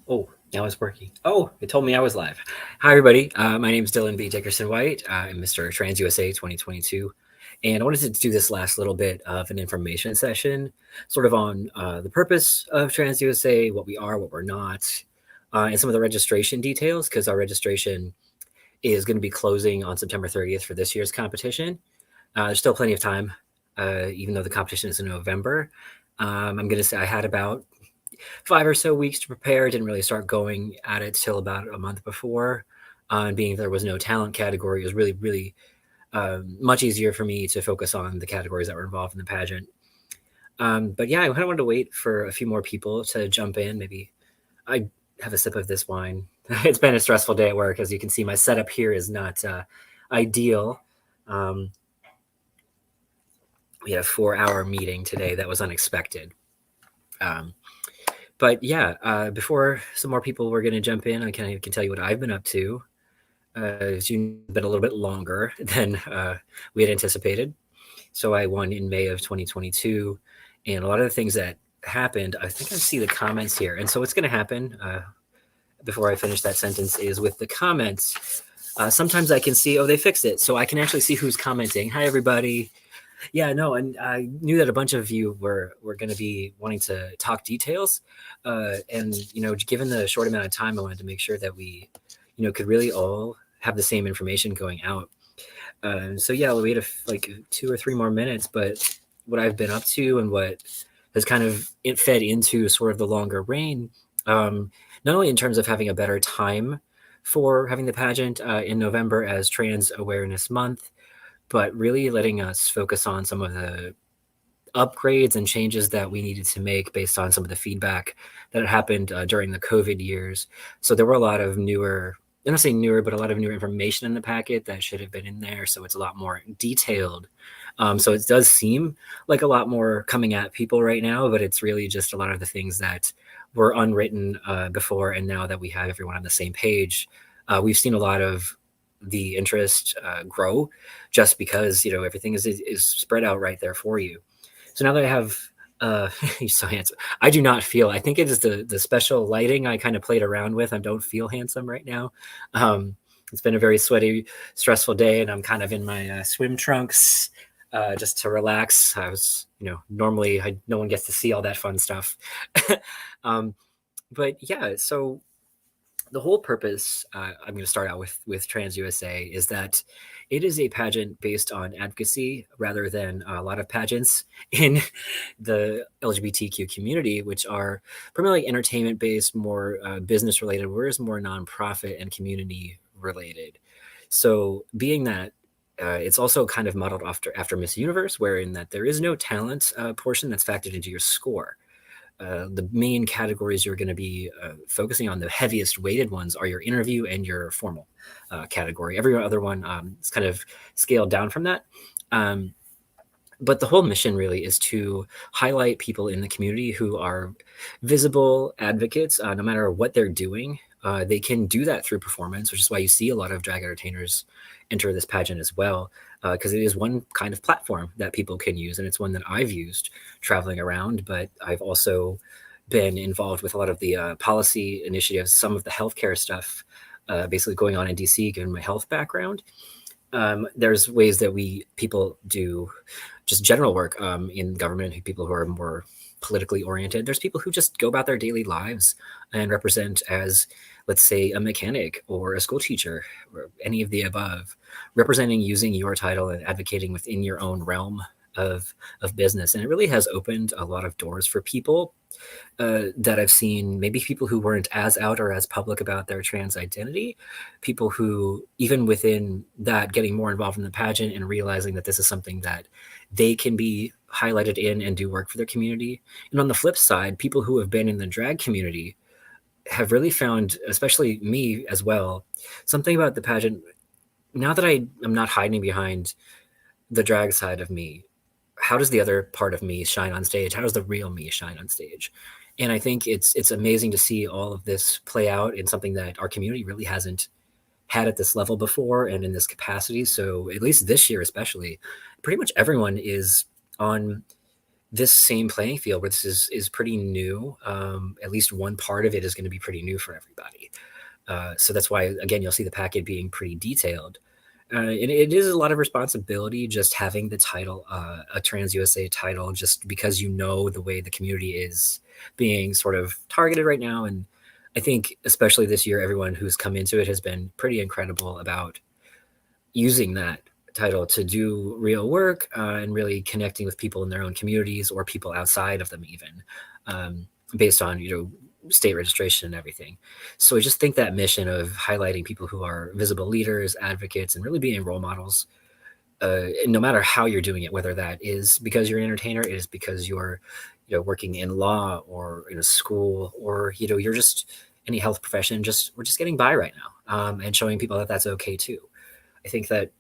Oh, now it's working. Oh, it told me I was live. Hi, everybody. My name is Dylan B. Dickerson White. I'm Mr. Trans USA 2022. And I wanted to do this last little bit of an information session, sort of on the purpose of Trans USA, what we are, what we're not, and some of the registration details, because our registration is going to be closing on September 30th for this year's competition. There's still plenty of time, even though the competition is in November. I'm going to say I had about 5 or so weeks to prepare. Didn't really start going at it till about a month before. And being there was no talent category, it was really much easier for me to focus on the categories that were involved in the pageant. But yeah, I kind of wanted to wait for a few more people to jump in. Maybe I have a sip of this wine. It's been a stressful day at work. As you can see, my setup here is not ideal. Um, we had a 4-hour meeting today that was unexpected. Um, but yeah, before some more people were going to jump in, I can tell you what I've been up to. It's been a little bit longer than we had anticipated. So I won in May of 2022, and a lot of the things that happened, I think I see the comments here. And so what's going to happen before I finish that sentence is with the comments. Sometimes I can see, oh, they fixed it. So I can actually see who's commenting. Hi, everybody. Yeah, no, and I knew that a bunch of you were going to be wanting to talk details, and given the short amount of time, I wanted to make sure that we, could really all have the same information going out. So yeah, we had like 2 or 3 more minutes, but what I've been up to and what has kind of it fed into sort of the longer reign, not only in terms of having a better time for having the pageant in November as Trans Awareness Month, but really letting us focus on some of the upgrades and changes that we needed to make based on some of the feedback that had happened during the COVID years. So there were a lot of newer, I don't say newer, but a lot of newer information in the packet that should have been in there. So it's a lot more detailed. So it does seem like a lot more coming at people right now, but it's really just a lot of the things that were unwritten before. And now that we have everyone on the same page, we've seen a lot of the interest grow just because everything is spread out right there for you. So now that I have he's so handsome. I do not feel, I think it is the special lighting I kind of played around with. I don't feel handsome right now. It's been a very sweaty, stressful day, and I'm kind of in my swim trunks just to relax. I was, normally no one gets to see all that fun stuff. um, but yeah, so the whole purpose, I'm going to start out with Trans USA, is that it is a pageant based on advocacy rather than a lot of pageants in the LGBTQ community, which are primarily entertainment based, more business related, whereas more nonprofit and community related. So being that it's also kind of modeled after Miss Universe, wherein that there is no talent portion that's factored into your score. The main categories you're going to be focusing on, the heaviest weighted ones, are your interview and your formal category. Every other one is kind of scaled down from that. But the whole mission really is to highlight people in the community who are visible advocates, no matter what they're doing. They can do that through performance, which is why you see a lot of drag entertainers enter this pageant as well, because it is one kind of platform that people can use, and it's one that I've used traveling around. But I've also been involved with a lot of the policy initiatives, some of the healthcare stuff, basically going on in DC, given my health background. There's ways that people do just general work in government, people who are more politically oriented. There's people who just go about their daily lives and represent as, let's say, a mechanic or a school teacher or any of the above, representing using your title and advocating within your own realm of business. And it really has opened a lot of doors for people that I've seen, maybe people who weren't as out or as public about their trans identity, people who, even within that, getting more involved in the pageant and realizing that this is something that they can be highlighted in and do work for their community. And on the flip side, people who have been in the drag community have really found, especially me as well, something about the pageant. Now that I am not hiding behind the drag side of me, how does the other part of me shine on stage? How does the real me shine on stage? And I think it's amazing to see all of this play out in something that our community really hasn't had at this level before and in this capacity. So at least this year, especially, pretty much everyone is on this same playing field where this is pretty new. At least one part of it is going to be pretty new for everybody. So that's why, again, you'll see the packet being pretty detailed. It is a lot of responsibility just having the title, a Trans USA title, just because you know the way the community is being sort of targeted right now. And I think especially this year, everyone who's come into it has been pretty incredible about using that title to do real work and really connecting with people in their own communities or people outside of them even, based on, state registration and everything. So I just think that mission of highlighting people who are visible leaders, advocates, and really being role models, no matter how you're doing it, whether that is because you're an entertainer, it is because you're, working in law or in a school, or, you're just any health profession, we're just getting by right now, and showing people that that's okay too. I think that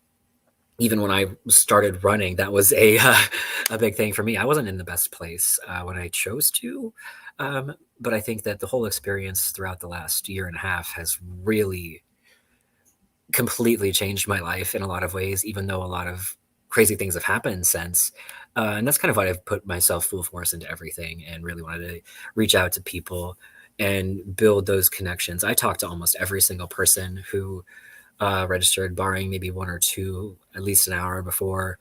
even when I started running, that was a big thing for me. I wasn't in the best place when I chose to, but I think that the whole experience throughout the last year and a half has really completely changed my life in a lot of ways, even though a lot of crazy things have happened since. And that's kind of why I've put myself full force into everything and really wanted to reach out to people and build those connections. I talked to almost every single person who registered, barring maybe one or two, at least an hour before.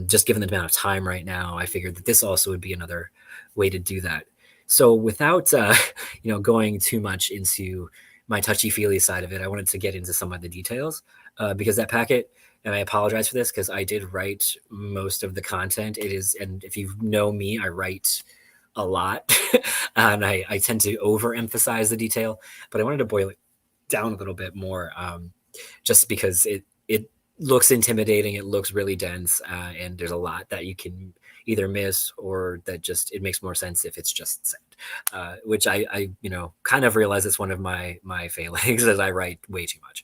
Just given the amount of time right now, I figured that this also would be another way to do that. So without, going too much into my touchy-feely side of it, I wanted to get into some of the details because that packet, and I apologize for this because I did write most of the content. And if you know me, I write a lot and I tend to overemphasize the detail, but I wanted to boil it down a little bit more. Just because it looks intimidating, it looks really dense, and there's a lot that you can either miss or that just it makes more sense if it's just said, which I kind of realize it's one of my failings as I write way too much.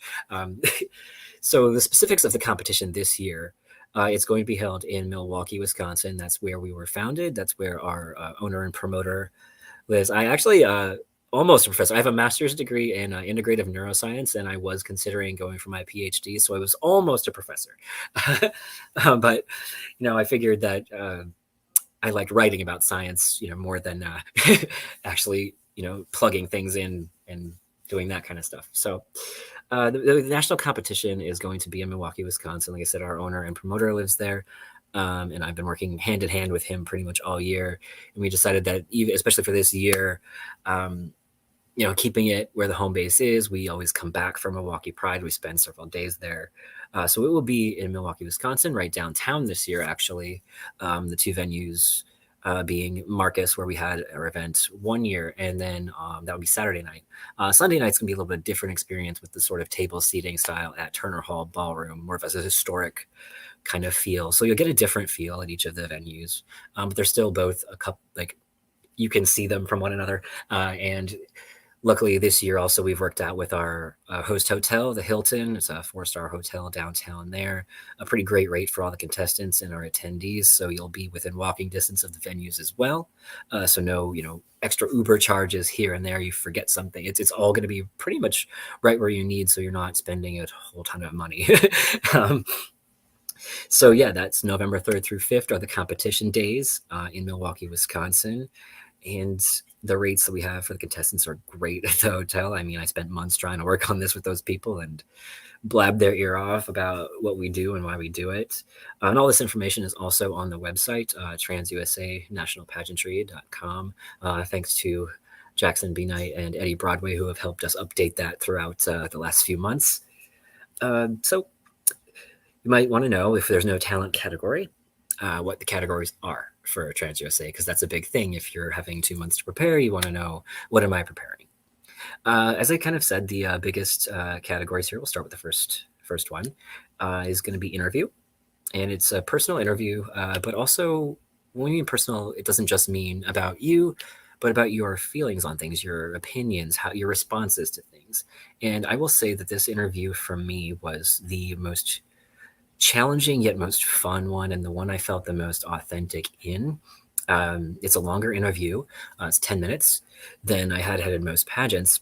So the specifics of the competition this year, it's going to be held in Milwaukee, Wisconsin. That's where we were founded. That's where our owner and promoter lives. I actually almost a professor. I have a master's degree in integrative neuroscience, and I was considering going for my PhD, so I was almost a professor. But I figured that I liked writing about science, more than actually, plugging things in and doing that kind of stuff. So the national competition is going to be in Milwaukee, Wisconsin. Like I said, our owner and promoter lives there. And I've been working hand in hand with him pretty much all year. And we decided that, especially for this year, keeping it where the home base is, we always come back from Milwaukee Pride. We spend several days there. So it will be in Milwaukee, Wisconsin, right downtown this year, actually. The two venues being Marcus, where we had our event one year, and then that would be Saturday night. Sunday night's going to be a little bit different experience with the sort of table seating style at Turner Hall Ballroom, more of a historic kind of feel. So you'll get a different feel at each of the venues, but they're still both a couple, like you can see them from one another. And luckily this year also we've worked out with our host hotel, the Hilton. It's a 4-star hotel downtown there, a pretty great rate for all the contestants and our attendees. So you'll be within walking distance of the venues as well. So no, extra Uber charges here and there. You forget something. It's all going to be pretty much right where you need. So you're not spending a whole ton of money. So yeah, that's November 3rd through 5th are the competition days in Milwaukee, Wisconsin. And the rates that we have for the contestants are great at the hotel. I mean, I spent months trying to work on this with those people and blab their ear off about what we do and why we do it. And all this information is also on the website, transUSAnationalpageantry.com. Thanks to Jackson B. Knight and Eddie Broadway, who have helped us update that throughout the last few months. So you might want to know, if there's no talent category, what the categories are for Trans USA, because that's a big thing. If you're having 2 months to prepare, you want to know, what am I preparing? As I kind of said, the biggest categories here, we'll start with the first one, is going to be interview. And it's a personal interview, but also when we mean personal, it doesn't just mean about you, but about your feelings on things, your opinions, how your responses to things. And I will say that this interview for me was the most challenging yet most fun one, and the one I felt the most authentic in. It's a longer interview. It's 10 minutes than I had in most pageants,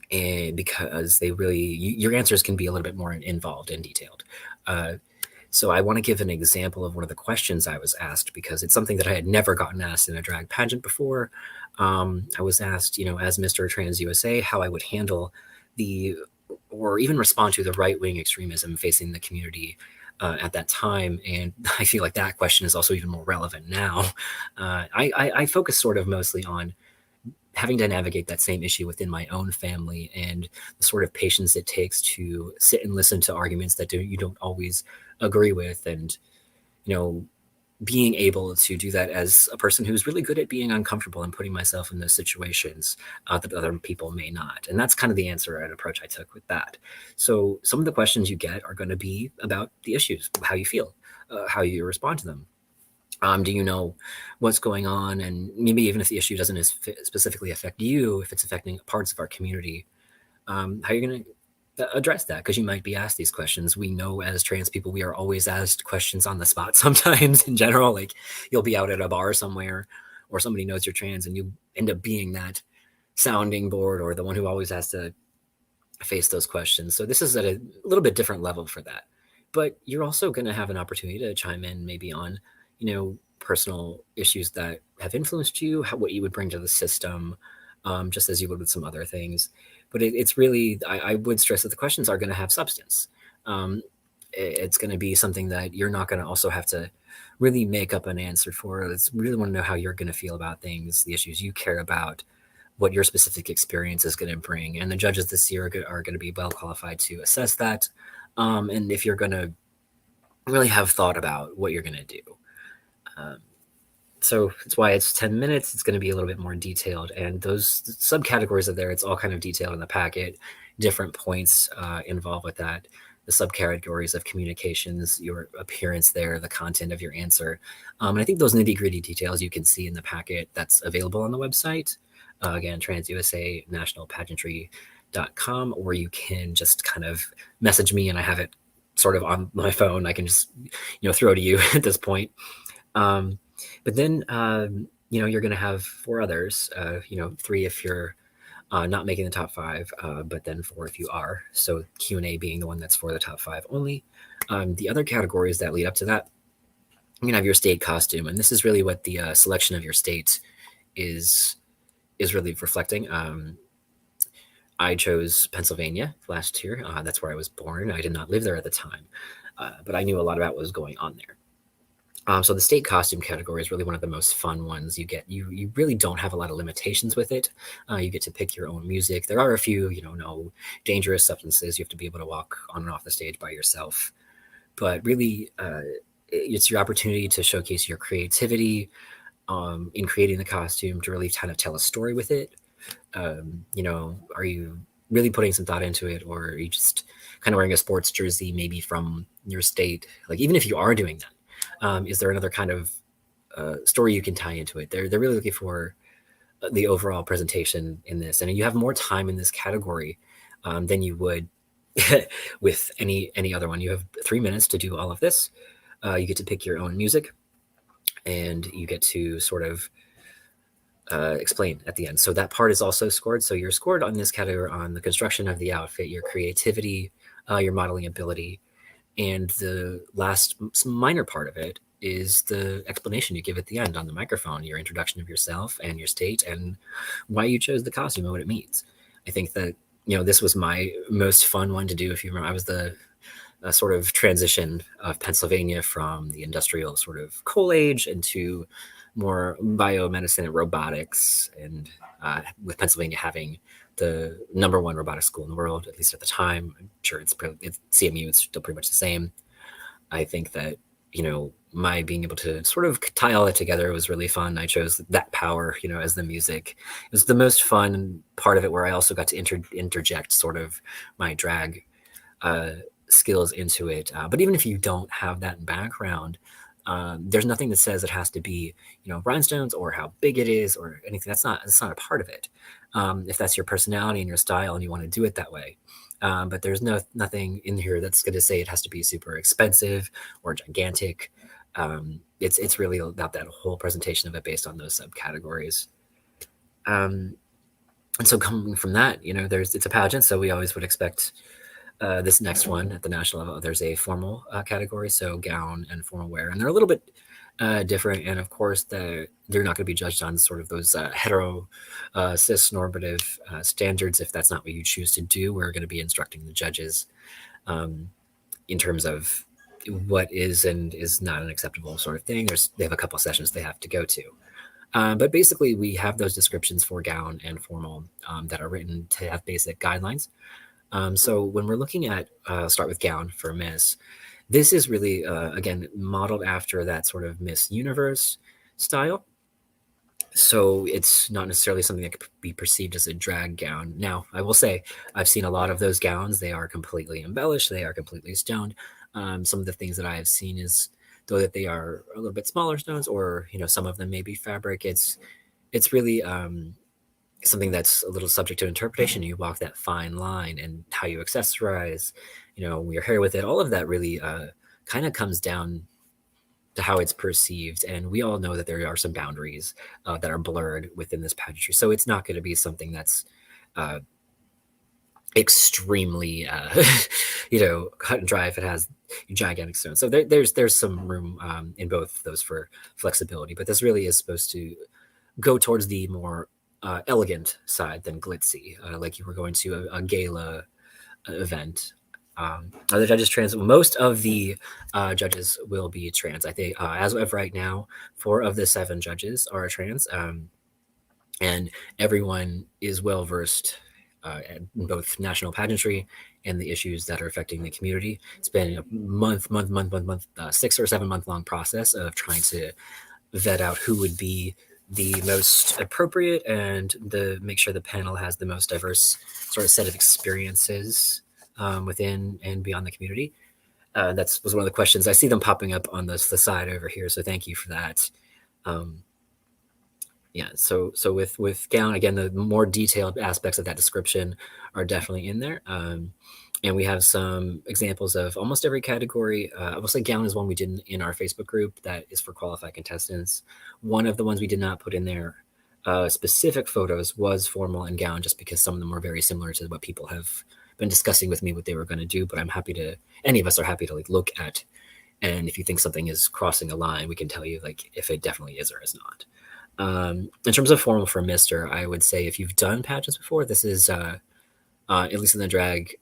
and because they really, your answers can be a little bit more involved and detailed. So I want to give an example of one of the questions I was asked, because it's something that I had never gotten asked in a drag pageant before. I was asked, as Mr. Trans USA, how I would handle or even respond to the right-wing extremism facing the community at that time. And I feel like that question is also even more relevant now. I focus sort of mostly on having to navigate that same issue within my own family, and the sort of patience it takes to sit and listen to arguments that you don't always agree with, and being able to do that as a person who's really good at being uncomfortable and putting myself in those situations that other people may not. And that's kind of the answer and approach I took with that. So some of the questions you get are going to be about the issues, how you feel, how you respond to them. Do you know what's going on? And maybe even if the issue doesn't specifically affect you, if it's affecting parts of our community, how are you going to address that? Because you might be asked these questions. We know as trans people, we are always asked questions on the spot sometimes in general. Like you'll be out at a bar somewhere or somebody knows you're trans and you end up being that sounding board or the one who always has to face those questions. So this is at a little bit different level for that. But you're also going to have an opportunity to chime in maybe on personal issues that have influenced you, what you would bring to the system, just as you would with some other things. But it's really, I would stress that the questions are going to have substance. It's going to be something that you're not going to also have to really make up an answer for. It's really want to know how you're going to feel about things, the issues you care about, what your specific experience is going to bring. And the judges this year are going to be well qualified to assess that. And if you're going to really have thought about what you're going to do. So that's why it's 10 minutes. It's going to be a little bit more detailed. And those subcategories are there. It's all kind of detailed in the packet, different points involved with that. The subcategories of communications, your appearance there, the content of your answer. And I think those nitty-gritty details you can see in the packet that's available on the website. Again, TransUSA National Pageantry.com, or you can just kind of message me and I have it sort of on my phone. I can just, throw to you at this point. But then, you're going to have 4 others, 3 if you're not making the top 5, but then 4 if you are. So Q&A being the one that's for the top 5 only. The other categories that lead up to that, you're going to have your state costume. And this is really what the selection of your state is really reflecting. I chose Pennsylvania last year. That's where I was born. I did not live there at the time, but I knew a lot about what was going on there. So the state costume category is really one of the most fun ones you get. You really don't have a lot of limitations with it. You get to pick your own music. There are a few, no dangerous substances. You have to be able to walk on and off the stage by yourself. But really, it's your opportunity to showcase your creativity in creating the costume, to really kind of tell a story with it. Are you really putting some thought into it, or are you just kind of wearing a sports jersey maybe from your state? Like, even if you are doing that, is there another kind of story you can tie into it? They're really looking for the overall presentation in this, and you have more time in this category than you would with any other one. You have 3 minutes to do all of this. You get to pick your own music, and you get to sort of explain at the end. So that part is also scored. So you're scored on this category on the construction of the outfit, your creativity, your modeling ability. And the last minor part of it is the explanation you give at the end on the microphone, your introduction of yourself and your state and why you chose the costume and what it means. I think that, this was my most fun one to do. If you remember, I was the sort of transition of Pennsylvania from the industrial sort of coal age into more biomedicine and robotics, and with Pennsylvania having the #1 robotic school in the world, at least at the time. I'm sure it's CMU, it's still pretty much the same. I think that, my being able to sort of tie all that together was really fun. I chose that power, as the music. It was the most fun part of it, where I also got to interject sort of my drag skills into it. But even if you don't have that background, there's nothing that says it has to be, rhinestones or how big it is or anything. That's not a part of it. If that's your personality and your style and you want to do it that way. But there's nothing in here that's going to say it has to be super expensive or gigantic. It's really about that whole presentation of it based on those subcategories. And so coming from that, it's a pageant, so we always would expect This next one at the national level, there's a formal category, so gown and formal wear, and they're a little bit different. And of course, they're not going to be judged on sort of those hetero cis normative standards. If that's not what you choose to do, we're going to be instructing the judges in terms of what is and is not an acceptable sort of thing. They have a couple sessions they have to go to. But basically, we have those descriptions for gown and formal that are written to have basic guidelines. So when we're looking at, start with gown for Miss, this is really, again, modeled after that sort of Miss Universe style. So it's not necessarily something that could be perceived as a drag gown. Now, I will say, I've seen a lot of those gowns. They are completely embellished. They are completely stoned. Some of the things that I have seen is, though that they are a little bit smaller stones, or some of them may be fabric. It's really something that's a little subject to interpretation. You walk that fine line, and how you accessorize, your hair with it. All of that really kind of comes down to how it's perceived. And we all know that there are some boundaries that are blurred within this pageantry. So it's not going to be something that's extremely, cut and dry if it has gigantic stones. So there's some room in both of those for flexibility. But this really is supposed to go towards the more elegant side than glitzy, like you were going to a gala event. Are the judges trans? Most of the judges will be trans. I think as of right now, 4 of the 7 judges are trans, and everyone is well versed in both national pageantry and the issues that are affecting the community. It's been a month, 6 or 7 month long process of trying to vet out who would be the most appropriate and make sure the panel has the most diverse sort of set of experiences within and beyond the community. That was one of the questions. I see them popping up on the side over here, so thank you for that. Yeah, so with gown, again, the more detailed aspects of that description are definitely in there. And we have some examples of almost every category. I will say gown is one we did in our Facebook group that is for qualified contestants. One of the ones we did not put in there specific photos was formal and gown, just because some of them were very similar to what people have been discussing with me what they were going to do. But I'm happy to, any of us are happy to look at. And if you think something is crossing a line, we can tell you if it definitely is or is not. In terms of formal for Mister, I would say if you've done pageants before, this is at least in the drag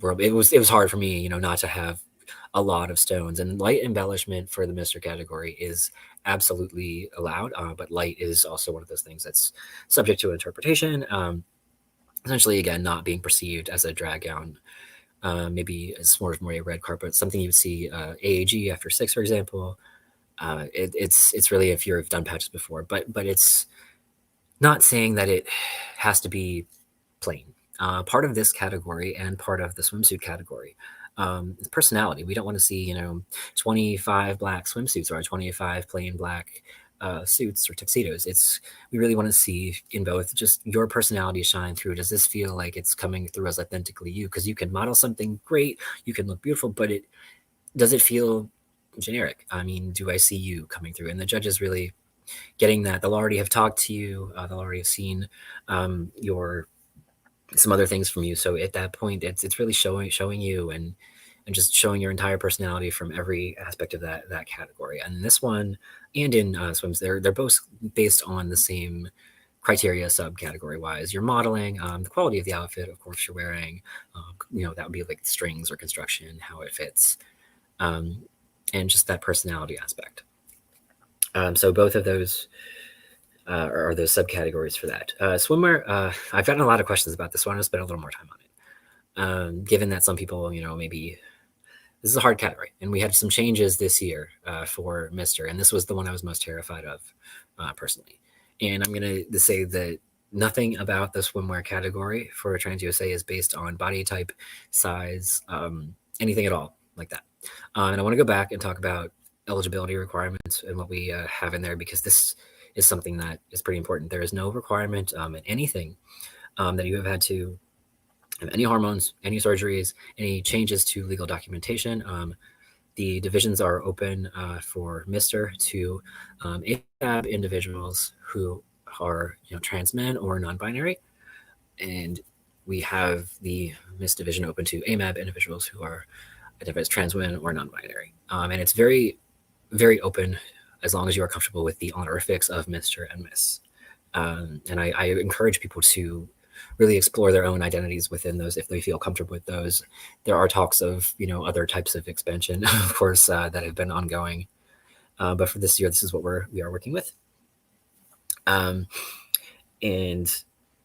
world, it was hard for me, not to have a lot of stones. And light embellishment for the Mister category is absolutely allowed, but light is also one of those things that's subject to interpretation. Essentially, again, not being perceived as a drag gown. Maybe as more a red carpet, something you would see AAG after 6, for example. It's really if you've done patches before, but it's not saying that it has to be plain. Part of this category and part of the swimsuit category is personality. We don't want to see 25 black swimsuits or 25 plain black suits or tuxedos. We really want to see in both just your personality shine through. Does this feel like it's coming through as authentically you? Because you can model something great, you can look beautiful, but does it feel generic? I mean, do I see you coming through? And the judges really getting that. They'll already have talked to you. They'll already have seen some other things from you. So at that point, it's really showing you and just showing your entire personality from every aspect of that category. And this one, and in swims, they're both based on the same criteria subcategory wise. You're modeling, the quality of the outfit, of course, you're wearing. That would be like strings or construction, how it fits. And just that personality aspect. So both of those are those subcategories for that. Swimwear, I've gotten a lot of questions about this one. I'll spend a little more time on it. Given that some people, maybe this is a hard category. And we had some changes this year for Mister. And this was the one I was most terrified of personally. And I'm going to say that nothing about the swimwear category for Trans USA is based on body type, size, anything at all like that. And I want to go back and talk about eligibility requirements and what we have in there, because this is something that is pretty important. There is no requirement in anything that you have had to have any hormones, any surgeries, any changes to legal documentation. The divisions are open for Mister to AFAB individuals who are trans men or non-binary. And we have the Miss Division open to AMAB individuals who are identified as trans women or non-binary. And it's very, very open as long as you are comfortable with the honorifics of Mr. and Miss. And I encourage people to really explore their own identities within those if they feel comfortable with those. There are talks of, other types of expansion, of course, that have been ongoing. But for this year, this is what we are working with. And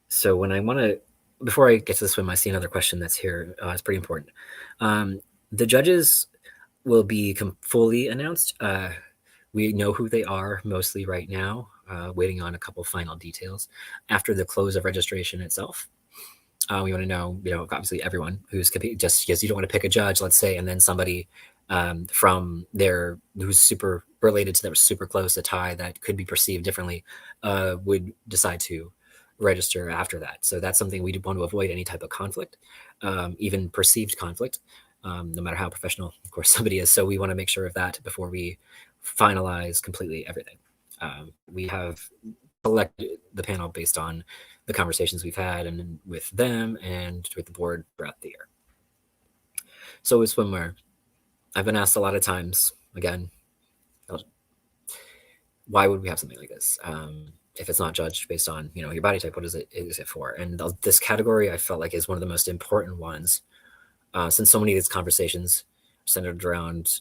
so when I want to, before I get to the swim, I see another question that's here. It's pretty important. The judges will be fully announced. We know who they are mostly right now, waiting on a couple final details. After the close of registration itself, we want to know, obviously everyone who's just because you don't want to pick a judge, let's say, and then somebody from there who's super related to them, super close, a tie that could be perceived differently, would decide to register after that. So that's something we want to avoid, any type of conflict, even perceived conflict, no matter how professional, of course, somebody is. So we want to make sure of that before we finalize completely everything. We have selected the panel based on the conversations we've had and with them and with the board throughout the year. So with swimwear, I've been asked a lot of times, again, why would we have something like this? If it's not judged based on, your body type, what is it for? And this category I felt like is one of the most important ones, since so many of these conversations centered around,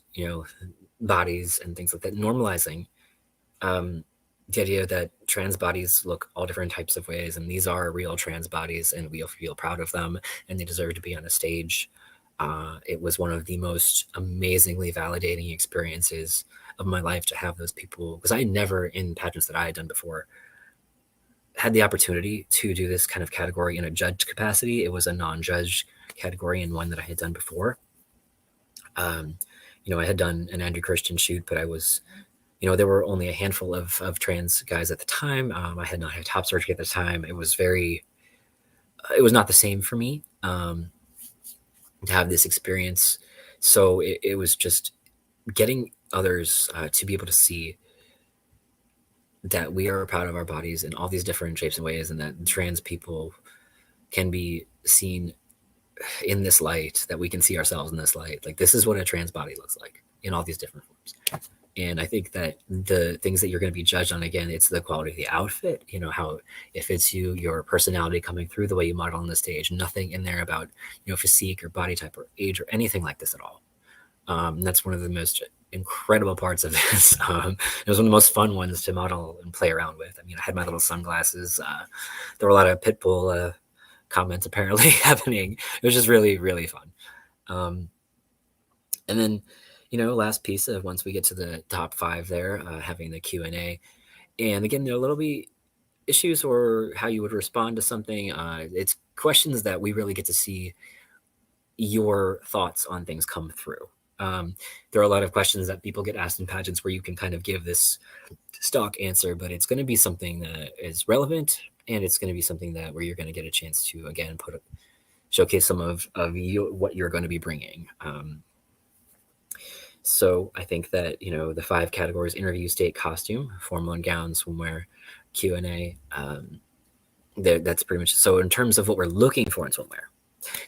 bodies and things like that, normalizing the idea that trans bodies look all different types of ways, and these are real trans bodies, and we feel proud of them, and they deserve to be on a stage. It was one of the most amazingly validating experiences of my life to have those people, because I never, in pageants that I had done before, had the opportunity to do this kind of category in a judge capacity. It was a non-judge category and one that I had done before. I had done an Andrew Christian shoot, but I was, there were only a handful of trans guys at the time. I had not had top surgery at the time. It was not the same for me to have this experience. So it was just getting others to be able to see that we are proud of our bodies in all these different shapes and ways, and that trans people can be seen in this light, that we can see ourselves in this light. Like, this is what a trans body looks like in all these different forms. And I think that the things that you're going to be judged on, again, it's the quality of the outfit, how it fits you, your personality coming through, the way you model on the stage. Nothing in there about, physique or body type or age or anything like this at all. That's one of the most incredible parts of this. It was one of the most fun ones to model and play around with. I mean, I had my little sunglasses. There were a lot of Pitbull comments apparently happening. It was just really, really fun. And then, last piece of once we get to the top 5 there, having the Q&A. And again, there are little bit issues or how you would respond to something. It's questions that we really get to see your thoughts on things come through. There are a lot of questions that people get asked in pageants where you can kind of give this stock answer, but it's going to be something that is relevant, and it's going to be something that where you're going to get a chance to, again, showcase some of what you're going to be bringing. So I think that, the 5 categories: interview, state, costume, formal and gown, swimwear, Q&A, that's pretty much. So in terms of what we're looking for in swimwear,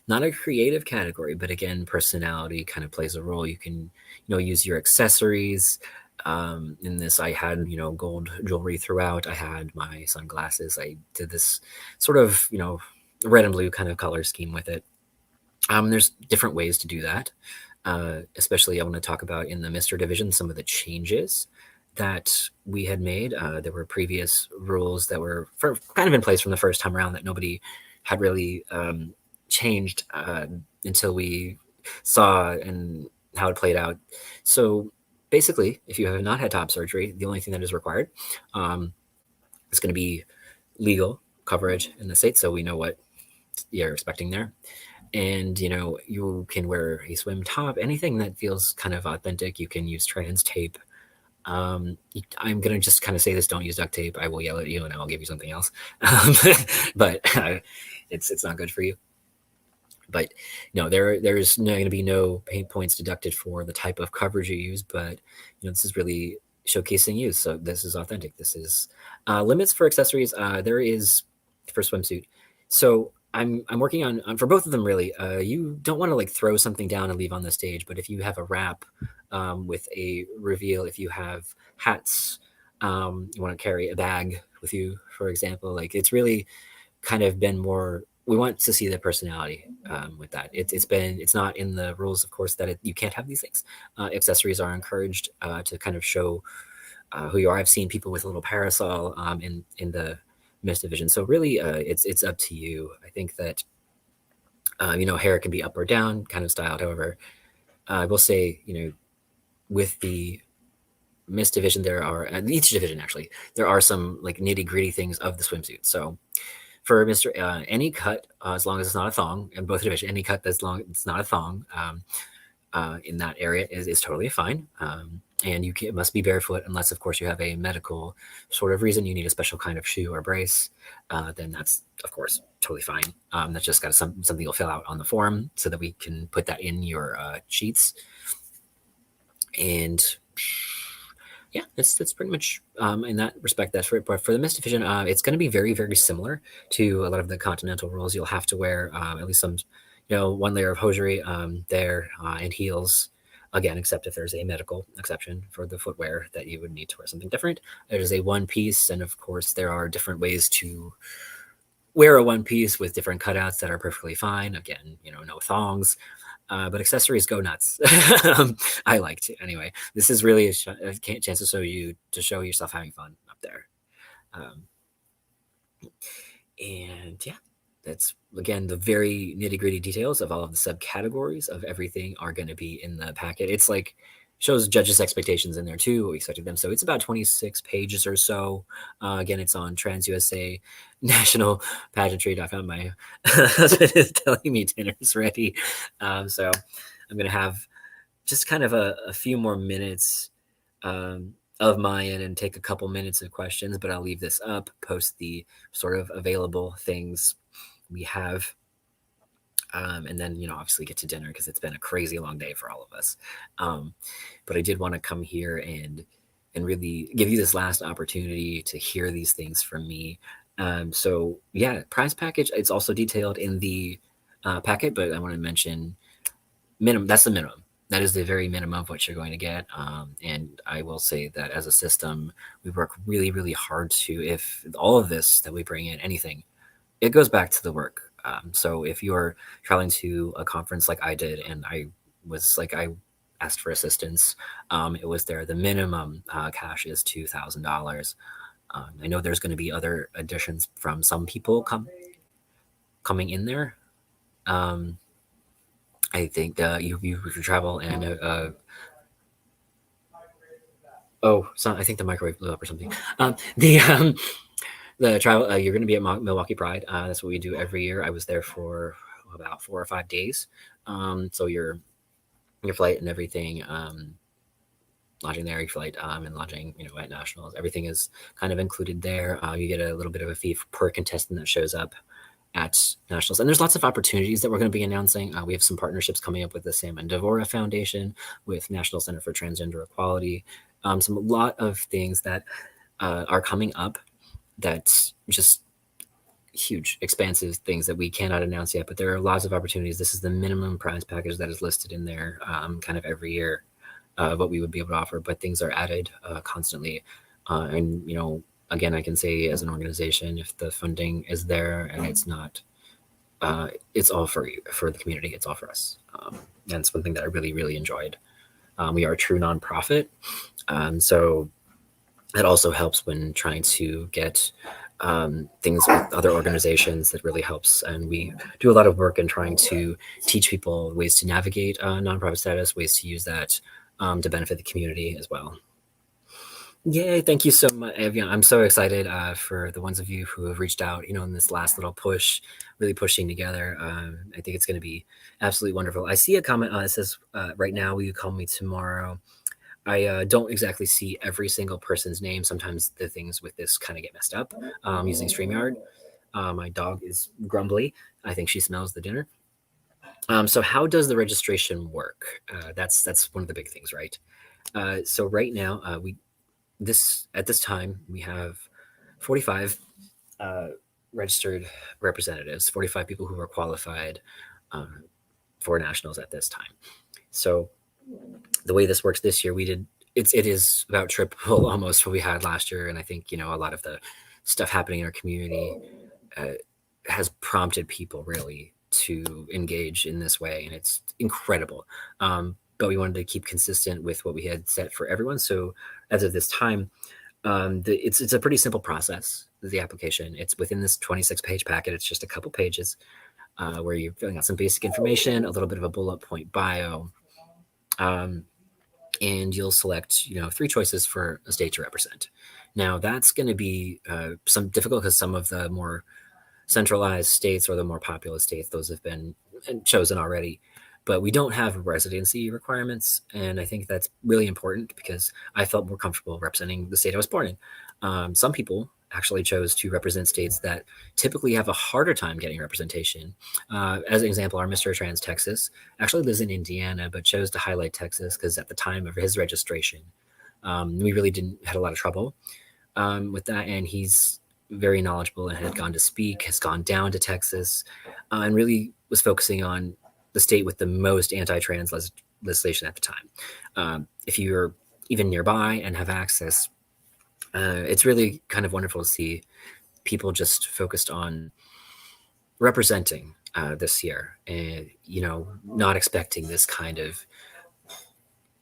not a creative category, but again, personality kind of plays a role. You can, use your accessories. In this, I had, gold jewelry throughout. I had my sunglasses. I did this sort of, red and blue kind of color scheme with it. There's different ways to do that. Especially I want to talk about in the Mr. Division, some of the changes that we had made. There were previous rules that were kind of in place from the first time around that nobody had really changed until we saw and how it played out. So basically, if you have not had top surgery, the only thing that is required is going to be legal coverage in the state, so we know what you're expecting there. And you can wear a swim top, anything that feels kind of authentic. You can use trans tape. I'm gonna just kind of say this: don't use duct tape. I will yell at you and I'll give you something else. But it's not good for you. But no, there's going to be no pain points deducted for the type of coverage you use. But this is really showcasing you. So this is authentic. This is limits for accessories. There is for swimsuit. So I'm working on for both of them really. You don't want to like throw something down and leave on the stage, but if you have a wrap with a reveal, if you have hats, you want to carry a bag with you, for example, like it's really kind of been more. We want to see the personality with that. It's not in the rules, of course, that you can't have these things. Accessories are encouraged to kind of show who you are. I've seen people with a little parasol in the Mist division. So really, it's up to you. I think that hair can be up or down, kind of styled. However, I will say, with the Mist division, there are, and each division actually, there are some like nitty gritty things of the swimsuit. So for Mr. Any cut, as long as it's not a thong, in both divisions, any cut that's long, it's not a thong in that area is totally fine. And it must be barefoot unless, of course, you have a medical sort of reason. You need a special kind of shoe or brace. Then that's, of course, totally fine. That's just got something you'll fill out on the form so that we can put that in your sheets. And yeah, that's pretty much in that respect. That's for it. But for the Mist division, it's going to be very, very similar to a lot of the continental rules. You'll have to wear at least some, one layer of hosiery there and heels. Again, except if there's a medical exception for the footwear that you would need to wear something different. There's a one piece, and of course, there are different ways to wear a one piece with different cutouts that are perfectly fine. Again, no thongs. But accessories go nuts. I like to anyway. This is really a chance to show yourself having fun up there. And yeah, that's again the very nitty gritty details of all of the subcategories of everything are going to be in the packet. It's like shows judges' expectations in there too, what we expected them. So it's about 26 pages or so. Again, it's on TransUSA National Pageantry.com. My husband is telling me dinner's ready. So I'm going to have just kind of a few more minutes of mine and take a couple minutes of questions, but I'll leave this up, post the sort of available things we have. And then, obviously get to dinner because it's been a crazy long day for all of us. But I did want to come here and really give you this last opportunity to hear these things from me. So yeah, prize package, it's also detailed in the packet, but I want to mention minimum. That's the minimum. That is the very minimum of what you're going to get. And I will say that as a system, we work really, really hard to, if all of this that we bring in, anything, it goes back to the work. So if you're traveling to a conference like I did, and I asked for assistance, it was there. The minimum cash is $2,000. I know there's going to be other additions from some people coming in there. I think you travel and I think the microwave blew up or something. The travel you're going to be at Milwaukee Pride. That's what we do every year. I was there for about 4 or 5 days. So your flight and everything, lodging there, your flight and lodging, at nationals, everything is kind of included there. You get a little bit of a fee per contestant that shows up at nationals, and there's lots of opportunities that we're going to be announcing. We have some partnerships coming up with the Sam and Devora Foundation, with National Center for Transgender Equality, a lot of things that are coming up that's just huge, expansive things that we cannot announce yet, but there are lots of opportunities. This is the minimum prize package that is listed in there kind of every year, what we would be able to offer, but things are added constantly. And, again, I can say as an organization, if the funding is there and it's not, it's all for you, for the community, it's all for us. And it's one thing that I really, really enjoyed. We are a true nonprofit. So that also helps when trying to get things with other organizations. That really helps. And we do a lot of work in trying to teach people ways to navigate nonprofit status, ways to use that to benefit the community as well. Yay, thank you so much, Evian. I'm so excited for the ones of you who have reached out, in this last little push, really pushing together. I think it's going to be absolutely wonderful. I see a comment that says, right now, will you call me tomorrow? I don't exactly see every single person's name. Sometimes the things with this kind of get messed up using StreamYard. My dog is grumbly. I think she smells the dinner. So how does the registration work? That's one of the big things, right? So right now, at this time, we have 45 registered representatives, 45 people who are qualified for nationals at this time. So the way this works this year, it is about triple almost what we had last year. And I think, a lot of the stuff happening in our community has prompted people really to engage in this way. And it's incredible. But we wanted to keep consistent with what we had set for everyone. So as of this time, it's a pretty simple process, the application. It's within this 26-page packet. It's just a couple pages where you're filling out some basic information, a little bit of a bullet point bio, and you'll select, 3 choices for a state to represent. Now, that's going to be some difficult because some of the more centralized states or the more populous states, those have been chosen already. But we don't have residency requirements, and I think that's really important because I felt more comfortable representing the state I was born in. Some people actually chose to represent states that typically have a harder time getting representation. As an example, our Mr. Trans Texas actually lives in Indiana, but chose to highlight Texas because at the time of his registration, we really had a lot of trouble with that, and he's very knowledgeable and had gone to speak, has gone down to Texas, and really was focusing on the state with the most anti-trans legislation at the time. If you're even nearby and have access, it's really kind of wonderful to see people just focused on representing this year and, not expecting this kind of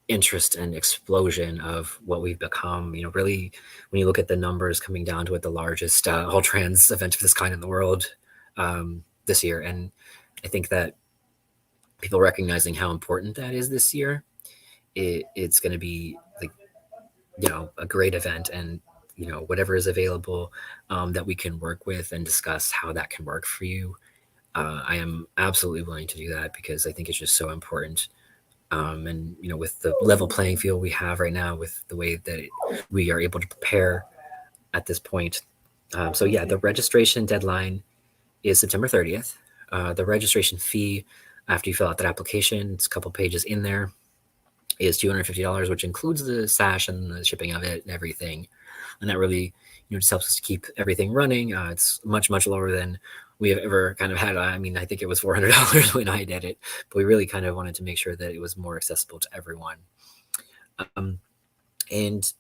interest and explosion of what we've become. Really, when you look at the numbers coming down to it, the largest all trans event of this kind in the world this year. And I think that people recognizing how important that is this year, it's going to be like, a great event, and, whatever is available that we can work with and discuss how that can work for you. I am absolutely willing to do that because I think it's just so important. And, with the level playing field we have right now, with the way that we are able to prepare at this point. So yeah, the registration deadline is September 30th. The registration fee after you fill out that application, it's a couple pages in there, is $250, which includes the sash and the shipping of it and everything. And that really, just helps us to keep everything running. It's much, much lower than we have ever kind of had. I mean, I think it was $400 when I did it, but we really kind of wanted to make sure that it was more accessible to everyone. And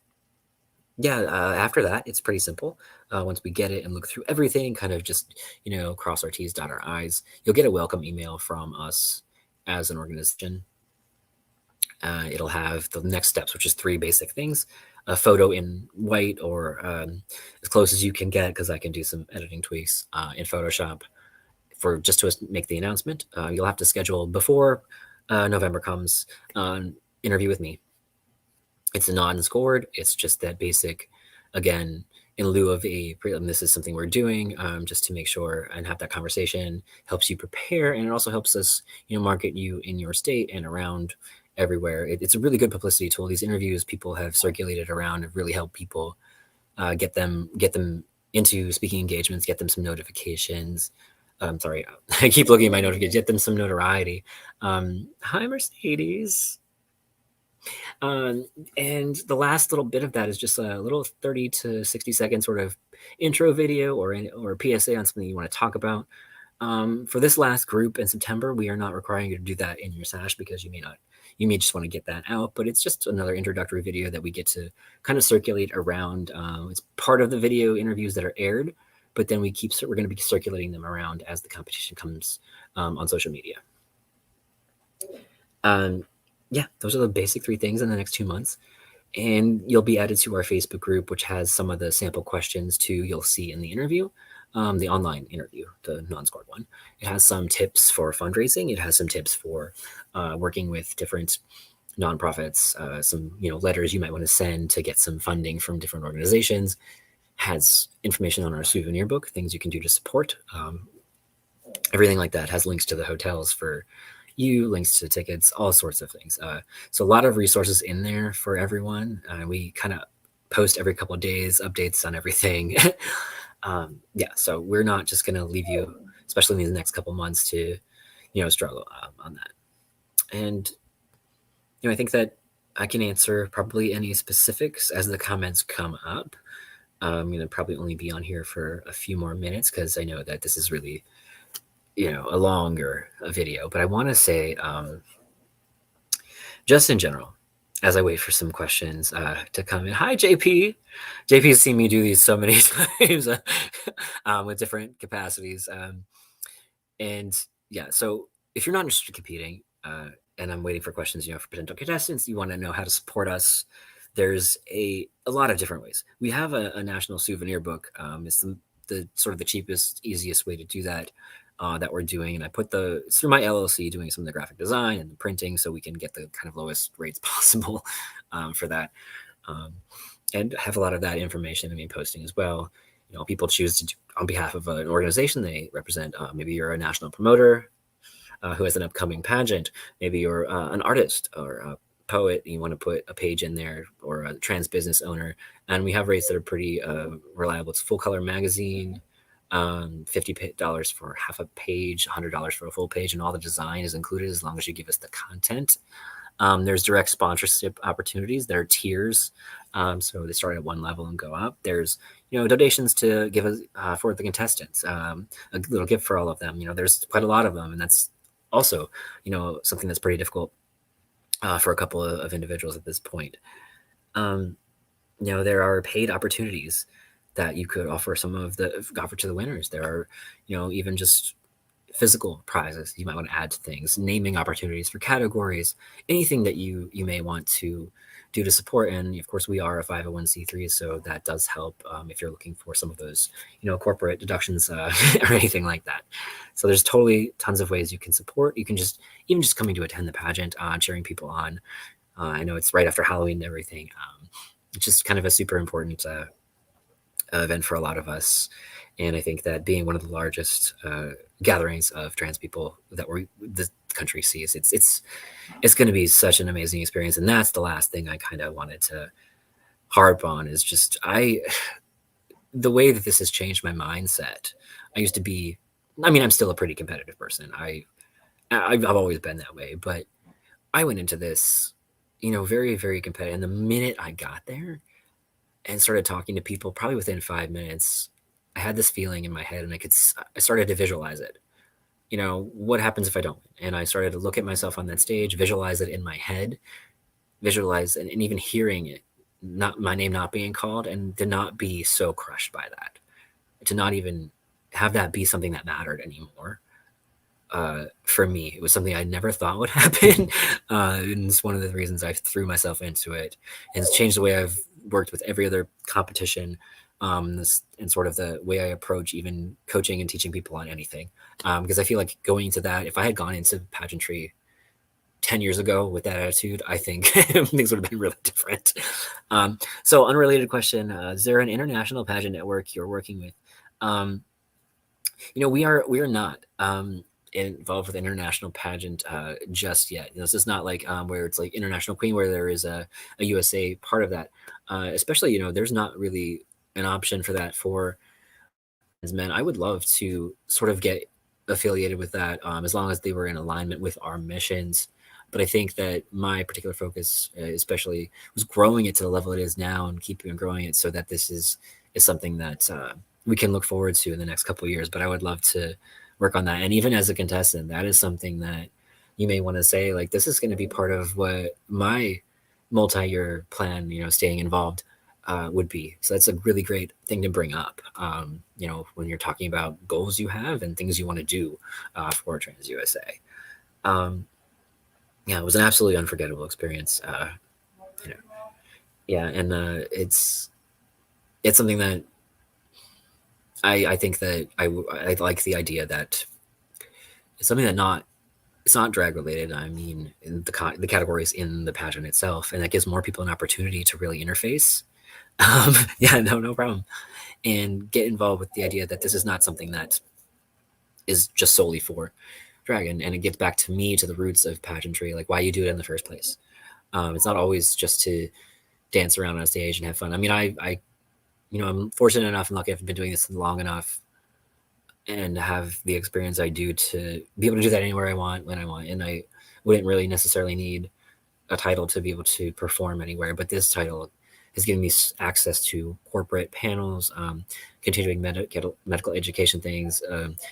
yeah, after that, it's pretty simple. Once we get it and look through everything, kind of just, cross our T's, dot our I's, you'll get a welcome email from us as an organization. It'll have the next steps, which is 3 basic things: a photo in white or as close as you can get, because I can do some editing tweaks in Photoshop for just to make the announcement. You'll have to schedule before November comes an interview with me. It's non-scored. It's just that basic, again, in lieu of a prelim. This is something we're doing just to make sure and have that conversation. Helps you prepare, and it also helps us, market you in your state and around everywhere. It's a really good publicity tool. These interviews people have circulated around have really helped people get them into speaking engagements, get them some notifications. Sorry, I keep looking at my notifications. Get them some notoriety. Hi, Mercedes. And the last little bit of that is just a little 30 to 60 second sort of intro video or PSA on something you want to talk about. For this last group in September, we are not requiring you to do that in your SASH because you may just want to get that out, but it's just another introductory video that we get to kind of circulate around. It's part of the video interviews that are aired, but then we're going to be circulating them around as the competition comes on social media. Yeah, those are the basic 3 things in the next 2 months. And you'll be added to our Facebook group, which has some of the sample questions too you'll see in the interview, the online interview, the non-scored one. It has some tips for fundraising. It has some tips for working with different nonprofits, some letters you might want to send to get some funding from different organizations. Has information on our souvenir book, things you can do to support. Everything like that. Has links to the hotels for you, links to tickets, all sorts of things. So a lot of resources in there for everyone. We kind of post every couple of days, updates on everything. Yeah, so we're not just going to leave you, especially in these next couple months, to, struggle on that. And, I think that I can answer probably any specifics as the comments come up. I'm going to probably only be on here for a few more minutes because I know that this is really, a longer video. But I want to say, just in general, as I wait for some questions to come in. Hi, JP. JP's seen me do these so many times with different capacities. And yeah, so if you're not interested in competing, and I'm waiting for questions, for potential contestants, you want to know how to support us, there's a lot of different ways. We have a national souvenir book. It's the sort of the cheapest, easiest way to do that that we're doing. And I put it's through my LLC doing some of the graphic design and the printing so we can get the kind of lowest rates possible for that. And have a lot of that information posting as well. People choose to do on behalf of an organization they represent. Maybe you're a national promoter who has an upcoming pageant. Maybe you're an artist or a poet. You want to put a page in there, or a trans business owner. And we have rates that are pretty reliable. It's Full Color Magazine, $50 for half a page, $100 for a full page, and all the design is included as long as you give us the content. There's direct sponsorship opportunities. There are tiers, so they start at one level and go up. There's donations to give us for the contestants, a little gift for all of them. There's quite a lot of them, and that's also something that's pretty difficult for a couple of individuals at this point. There are paid opportunities that you could offer offer to the winners. There are even just physical prizes you might want to add to things, naming opportunities for categories, anything that you may want to do to support. And of course, we are a 501c3, so that does help if you're looking for some of those corporate deductions or anything like that. So there's totally tons of ways you can support. You can just coming to attend the pageant, cheering people on. I know it's right after Halloween and everything. It's just kind of a super important event for a lot of us. And I think that being one of the largest gatherings of trans people that the country sees, it's going to be such an amazing experience. And that's the last thing I kind of wanted to harp on is just the way that this has changed my mindset. I used to be, I'm still a pretty competitive person. I've always been that way, but I went into this, very, very competitive. And the minute I got there and started talking to people, probably within 5 minutes, I had this feeling in my head, and I started to visualize it. What happens if I don't? And I started to look at myself on that stage, visualize it in my head, visualize and even hearing it, not my name not being called, and to not be so crushed by that, to not even have that be something that mattered anymore. For me, it was something I never thought would happen. And it's one of the reasons I threw myself into it, and it's changed the way I've worked with every other competition. And sort of the way I approach even coaching and teaching people on anything. Because I feel like going into that, if I had gone into pageantry 10 years ago with that attitude, I think things would have been really different. So unrelated question, is there an international pageant network you're working with? We are not involved with international pageant just yet. This is not like where it's like International Queen, where there is a USA part of that. Especially, there's not really an option for that for men. I would love to sort of get affiliated with that as long as they were in alignment with our missions. But I think that my particular focus, especially, was growing it to the level it is now and keeping growing it so that this is something that we can look forward to in the next couple of years. But I would love to work on that. And even as a contestant, that is something that you may want to say, like, this is going to be part of what my multi-year plan, staying involved would be. So that's a really great thing to bring up, when you're talking about goals you have and things you want to do for Trans USA. It was an absolutely unforgettable experience. And it's something that I think that I like the idea that it's something that it's not drag related. In the categories in the pageant itself, and that gives more people an opportunity to really interface. No problem. And get involved with the idea that this is not something that is just solely for drag. And it gets back to the roots of pageantry, like why you do it in the first place. It's not always just to dance around on stage and have fun. I'm fortunate enough and lucky I've been doing this long enough and have the experience I do to be able to do that anywhere I want, when I want. And I wouldn't really necessarily need a title to be able to perform anywhere, but this title has given me access to corporate panels, continuing medical education things,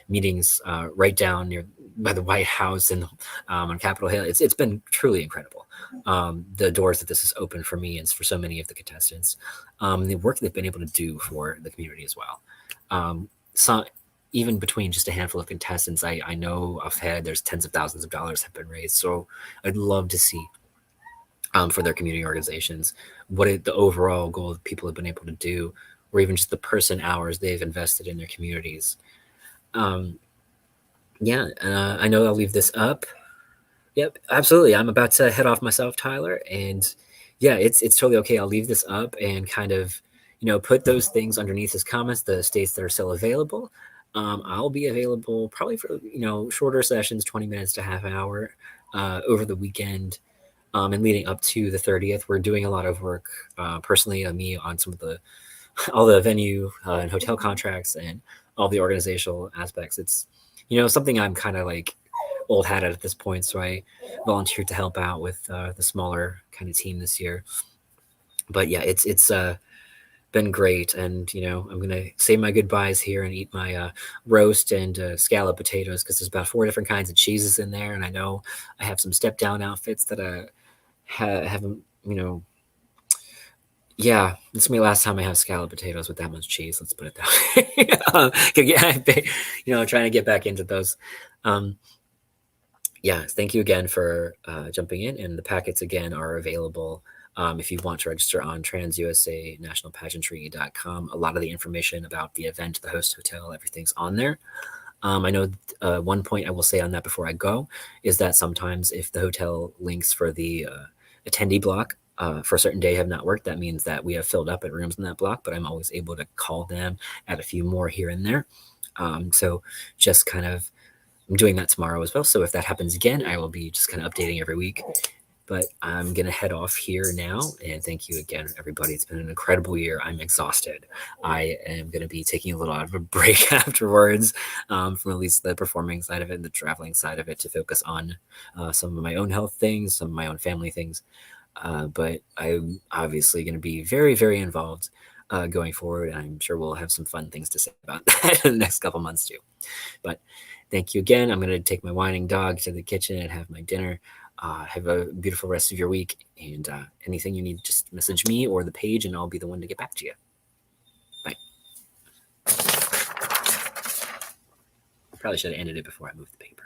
meetings right down near by the White House and on Capitol Hill. It's been truly incredible. The doors that this has opened for me and for so many of the contestants, the work they've been able to do for the community as well. So even between just a handful of contestants, I know offhand there's tens of thousands of dollars have been raised. So I'd love to see for their community organizations what the overall goal that people have been able to do, or even just the person hours they've invested in their communities. Yeah, I know I'll leave this up. Yep, absolutely. I'm about to head off myself, Tyler, and yeah, it's totally okay. I'll leave this up and kind of, put those things underneath his comments, the states that are still available. I'll be available probably for shorter sessions, 20 minutes to half an hour over the weekend, and leading up to the 30th. We're doing a lot of work personally on me on some of all the venue and hotel contracts and all the organizational aspects. It's something I'm kind of like old hat at this point, so I volunteered to help out with the smaller kind of team this year. But yeah, it's been great, and I'm gonna say my goodbyes here and eat my roast and scallop potatoes, because there's about 4 different kinds of cheeses in there, and I know I have some step down outfits that haven't yeah, this is my last time I have scalloped potatoes with that much cheese. Let's put it that way. Trying to get back into those. Yeah, thank you again for jumping in. And the packets again are available if you want to register on transusanationalpageantry.com. A lot of the information about the event, the host hotel, everything's on there. I know one point I will say on that before I go is that sometimes if the hotel links for the attendee block for a certain day have not worked, that means that we have filled up at rooms in that block, but I'm always able to call them, add a few more here and there. So just kind of, I'm doing that tomorrow as well. So if that happens again, I will be just kind of updating every week. But I'm going to head off here now. And thank you again, everybody. It's been an incredible year. I'm exhausted. I am going to be taking a little out of a break afterwards from at least the performing side of it and the traveling side of it to focus on some of my own health things, some of my own family things. But I'm obviously going to be very, very involved going forward. And I'm sure we'll have some fun things to say about that in the next couple months too. But thank you again. I'm going to take my whining dog to the kitchen and have my dinner. Have a beautiful rest of your week. And anything you need, just message me or the page, and I'll be the one to get back to you. Bye. Probably should have ended it before I moved the paper.